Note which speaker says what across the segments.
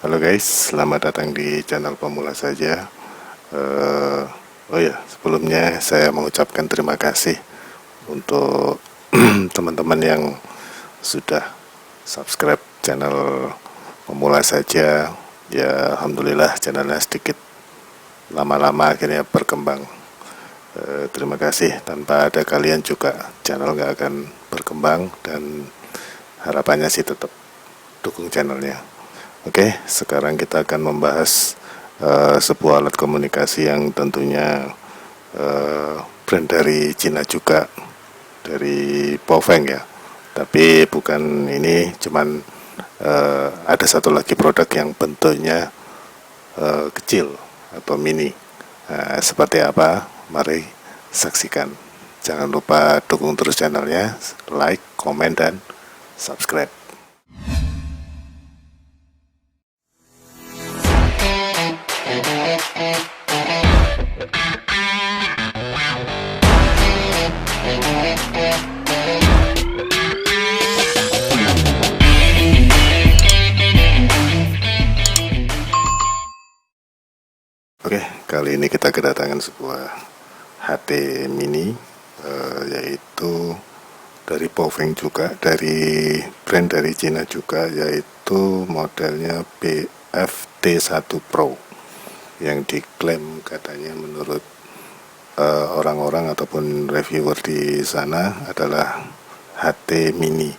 Speaker 1: Halo guys, selamat datang di channel Pemula Saja. Oh ya, sebelumnya saya mengucapkan terima kasih untuk teman-teman yang sudah subscribe channel Pemula Saja. Ya, alhamdulillah channelnya sedikit lama-lama akhirnya berkembang. Terima kasih, tanpa ada kalian juga channel nggak akan berkembang, dan harapannya sih tetap dukung channelnya. Oke, sekarang kita akan membahas sebuah alat komunikasi yang tentunya brand dari Cina juga, dari Baofeng ya. Tapi bukan ini, cuman ada satu lagi produk yang bentuknya kecil atau mini. Seperti apa? Mari saksikan. Jangan lupa dukung terus channelnya, like, komen, dan subscribe. Oke, kali ini kita kedatangan sebuah HT mini, yaitu dari Baofeng juga, dari brand dari Cina juga, yaitu modelnya BFT1 Pro, yang diklaim katanya menurut orang-orang ataupun reviewer di sana adalah HT mini.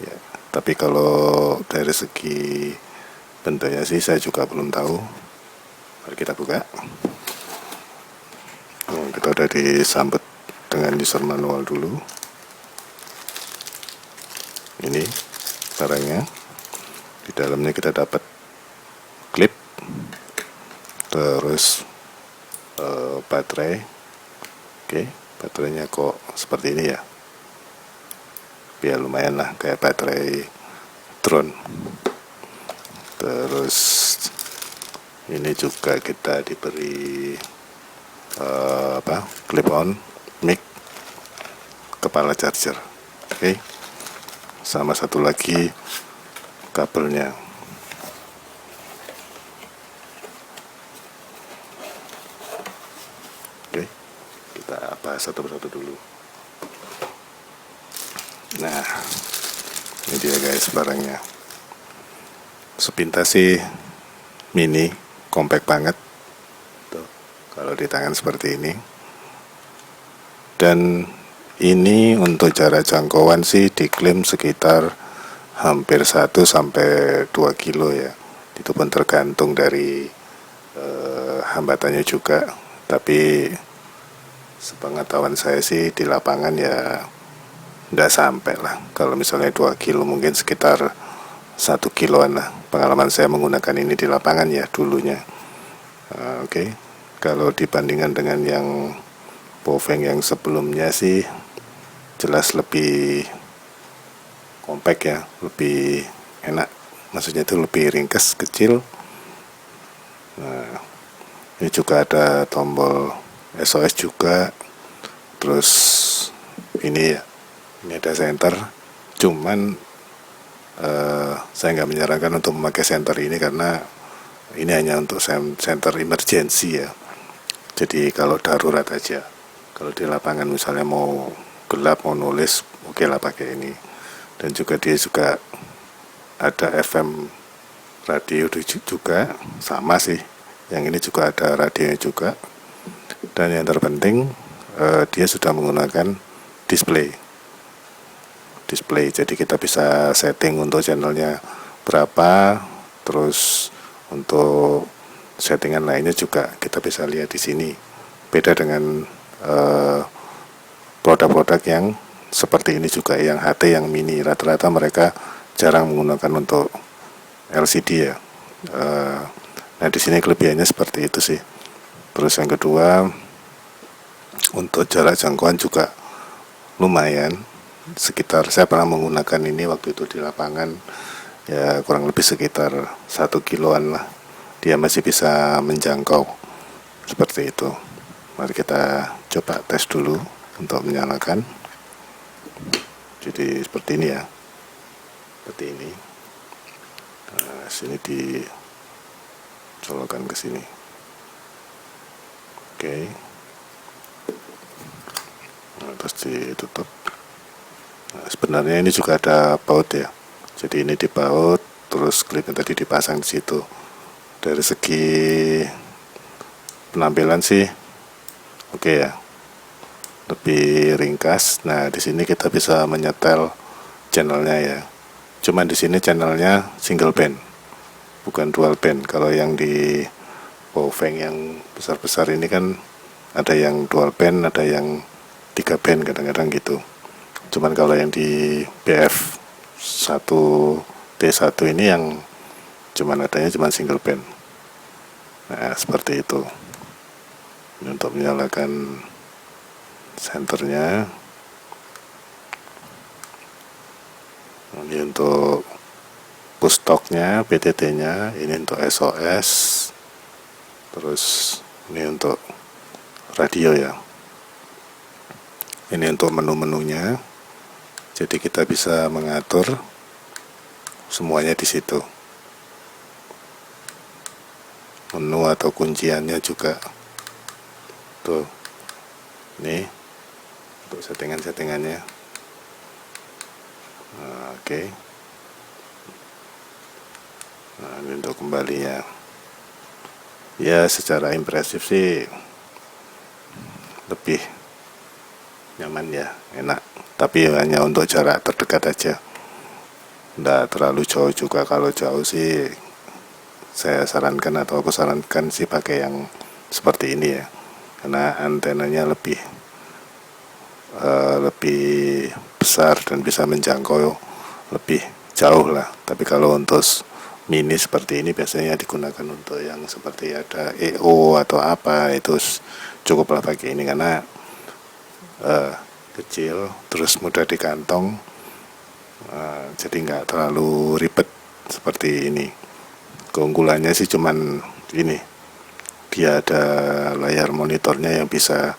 Speaker 1: Ya, tapi kalau dari segi bentuknya sih saya juga belum tahu. Mari kita buka. Kita udah disambut dengan user manual dulu. Ini barangnya. Di dalamnya kita dapat klip, terus baterai. Oke, baterainya kok seperti ini ya. Biar lumayan lah, kayak baterai drone. Terus ini juga kita diberi clip on mic, kepala charger. Oke, sama satu lagi kabelnya. Oke, kita bahas satu persatu dulu. Nah, ini dia guys barangnya. Sepintas sih mini, compact banget tuh kalau di tangan seperti ini. Dan ini untuk jarak jangkauan sih diklaim sekitar hampir 1 sampai 2 kilo ya. Itu pun tergantung dari hambatannya juga. Tapi sepengetahuan saya sih di lapangan ya nggak sampai lah. Kalau misalnya 2 kilo mungkin sekitar 1 kiloan lah. Pengalaman saya menggunakan ini di lapangan ya dulunya. Oke. Kalau dibandingkan dengan yang Baofeng yang sebelumnya sih jelas lebih compact ya, lebih enak. Maksudnya itu lebih ringkas, kecil. Nah, ini juga ada tombol SOS juga. Terus ini ya, ini ada center. Cuman saya nggak menyarankan untuk memakai center ini karena ini hanya untuk center emergency ya. Jadi kalau darurat aja. Kalau di lapangan misalnya mau gelap, mau nulis, oke lah pakai ini. Dan juga dia juga ada FM radio juga, sama sih. Yang ini juga ada radionya juga. Dan yang terpenting dia sudah menggunakan display. Jadi kita bisa setting untuk channelnya berapa, terus untuk settingan lainnya juga kita bisa lihat di sini. Beda dengan produk-produk yang seperti ini juga, yang HT yang mini, rata-rata mereka jarang menggunakan untuk LCD ya. Nah di sini kelebihannya seperti itu sih. Terus yang kedua, untuk jarak jangkauan juga lumayan. Sekitar saya pernah menggunakan ini waktu itu di lapangan ya, kurang lebih sekitar 1 kiloan lah. Dia masih bisa menjangkau seperti itu. Mari kita coba tes dulu untuk menyalakan. Jadi seperti ini ya, seperti ini. Nah, sini dicolokan ke sini. Oke. Nah, terus ditutup. Nah, sebenarnya ini juga ada baut ya. Jadi ini dibaut, terus klipnya tadi dipasang di situ. Dari segi penampilan sih oke ya, lebih ringkas. Nah, di sini kita bisa menyetel channelnya ya. Cuman di sini channelnya single band, bukan dual band. Kalau yang di Baofeng yang besar-besar ini kan ada yang dual band, ada yang 3 band kadang-kadang gitu. Cuman kalau yang di BF 1T1 ini yang cuman adanya cuman single band. Nah, seperti itu. Ini untuk menyalakan senternya. Ini untuk push talk-nya, PTT-nya, ini untuk SOS. Terus ini untuk radio ya. Ini untuk menu-menunya. Jadi kita bisa mengatur semuanya di situ. Menu atau kunciannya juga. Tuh. Ini untuk settingan-settingannya. Nah, oke. Nah, ini untuk kembalinya. Ya, secara impresif sih lebih nyaman ya, enak. Tapi hanya untuk jarak terdekat aja. Nggak terlalu jauh juga. Kalau jauh sih saya sarankan atau aku sarankan sih pakai yang seperti ini ya. Karena antenanya lebih besar dan bisa menjangkau lebih jauh lah. Tapi kalau untuk mini seperti ini biasanya digunakan untuk yang seperti ada EO atau apa, itu cukuplah pakai ini karena kecil terus mudah di kantong, jadi nggak terlalu ribet seperti ini. Keunggulannya sih cuman ini, dia ada layar monitornya yang bisa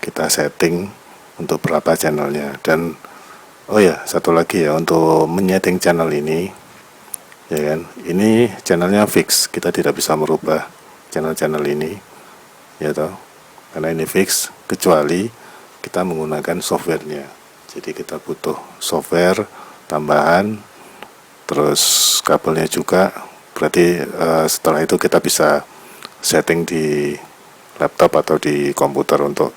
Speaker 1: kita setting untuk berapa channelnya. Dan oh ya, satu lagi ya, untuk menyeting channel ini ya kan, ini channelnya fix, kita tidak bisa merubah channel-channel ini ya toh, karena ini fix kecuali kita menggunakan softwarenya. Jadi kita butuh software tambahan, terus kabelnya juga. Berarti setelah itu kita bisa setting di laptop atau di komputer untuk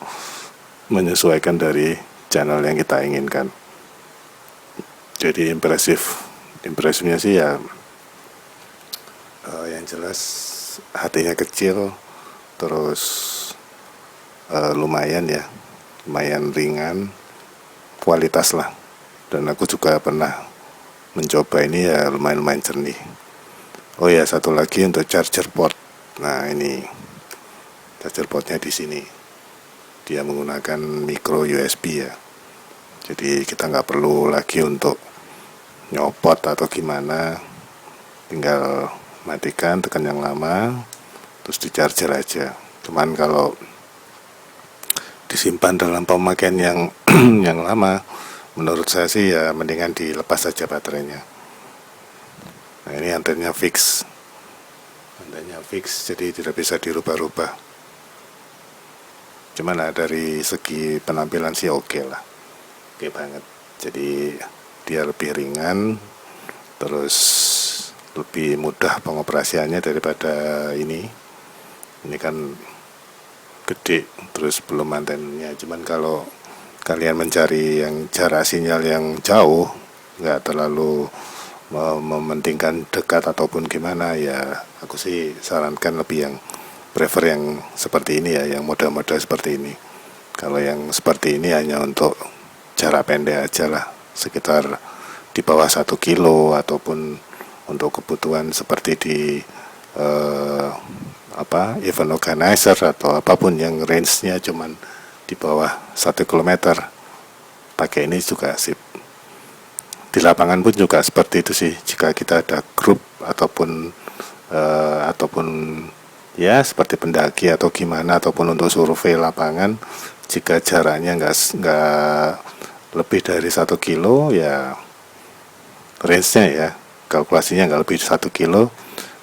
Speaker 1: menyesuaikan dari channel yang kita inginkan. Jadi impresifnya sih ya, yang jelas hatinya kecil, terus lumayan ya, lumayan ringan, kualitas lah. Dan aku juga pernah mencoba ini ya, lumayan jernih. Oh ya, satu lagi untuk charger port. Nah, ini charger portnya di sini. Dia menggunakan micro USB ya. Jadi kita nggak perlu lagi untuk nyopot atau gimana. Tinggal matikan, tekan yang lama, terus di charger aja. Cuman kalau disimpan dalam pemakaian yang yang lama, menurut saya sih ya mendingan dilepas saja baterainya. Nah, ini antenanya fix, jadi tidak bisa dirubah-rubah. Cuman dari segi penampilan sih oke lah, oke banget. Jadi dia lebih ringan, terus lebih mudah pengoperasiannya daripada ini. Ini kan gede, terus belum antenanya. Cuman kalau kalian mencari yang jarak sinyal yang jauh, nggak terlalu mementingkan dekat ataupun gimana ya, aku sih sarankan lebih yang prefer yang seperti ini ya, yang model-model seperti ini. Kalau yang seperti ini hanya untuk jarak pendek aja lah, sekitar di bawah 1 kilo, ataupun untuk kebutuhan seperti di event organizer atau apapun yang range-nya cuman di bawah 1 kilometer, pakai ini juga sip. Di lapangan pun juga seperti itu sih, jika kita ada grup ataupun ya seperti pendaki atau gimana, ataupun untuk survei lapangan, jika jaraknya nggak lebih dari 1 kilo ya, range-nya ya, kalkulasinya nggak lebih 1 kilo,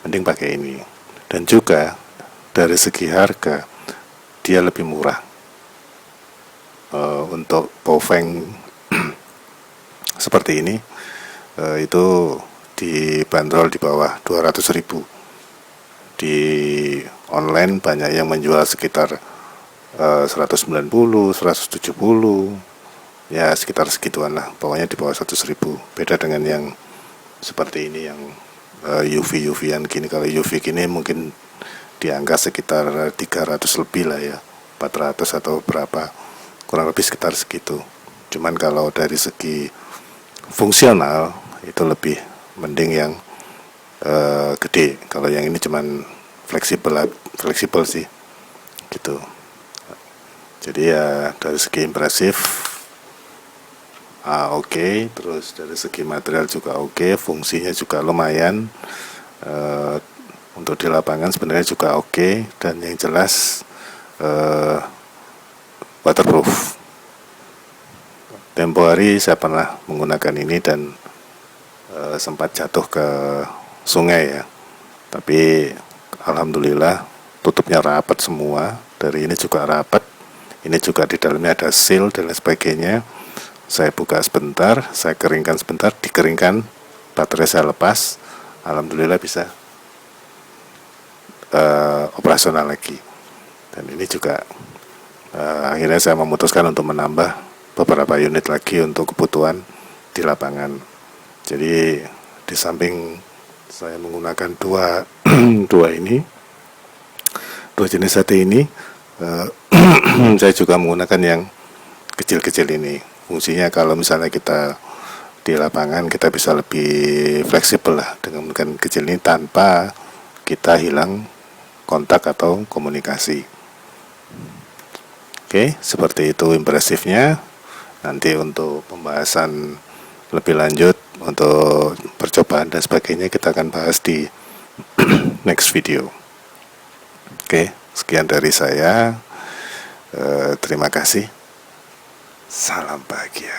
Speaker 1: mending pakai ini. Dan juga dari segi harga dia lebih murah. Untuk Baofeng seperti ini itu dibanderol di bawah 200.000. Di online banyak yang menjual sekitar 190, 170, ya sekitar segituan lah, pokoknya di bawah 100.000. Beda dengan yang seperti ini yang UV-UV-an gini. Kalau UV gini mungkin di angka sekitar 300 lebih lah ya, 400 atau berapa, kurang lebih sekitar segitu. Cuman kalau dari segi fungsional itu lebih mending yang gede. Kalau yang ini cuman fleksibel sih gitu. Jadi ya dari segi impresif oke. Terus dari segi material juga oke, fungsinya juga lumayan. Untuk di lapangan sebenarnya juga oke. Dan yang jelas waterproof. Tempo hari saya pernah menggunakan ini dan sempat jatuh ke sungai ya, tapi alhamdulillah tutupnya rapat semua. Dari ini juga rapat, ini juga di dalamnya ada seal dan lain sebagainya. Saya buka sebentar, saya keringkan sebentar, dikeringkan, baterai saya lepas, alhamdulillah bisa operasional lagi. Dan ini juga akhirnya saya memutuskan untuk menambah beberapa unit lagi untuk kebutuhan di lapangan. Jadi di samping saya menggunakan dua jenis HT ini, saya juga menggunakan yang kecil-kecil ini. Fungsinya kalau misalnya kita di lapangan kita bisa lebih fleksibel lah dengan menggunakan kecil ini tanpa kita hilang kontak atau komunikasi. Oke, seperti itu impresifnya. Nanti untuk pembahasan lebih lanjut untuk percobaan dan sebagainya kita akan bahas di next video. Oke, sekian dari saya. Terima kasih. Salam bahagia.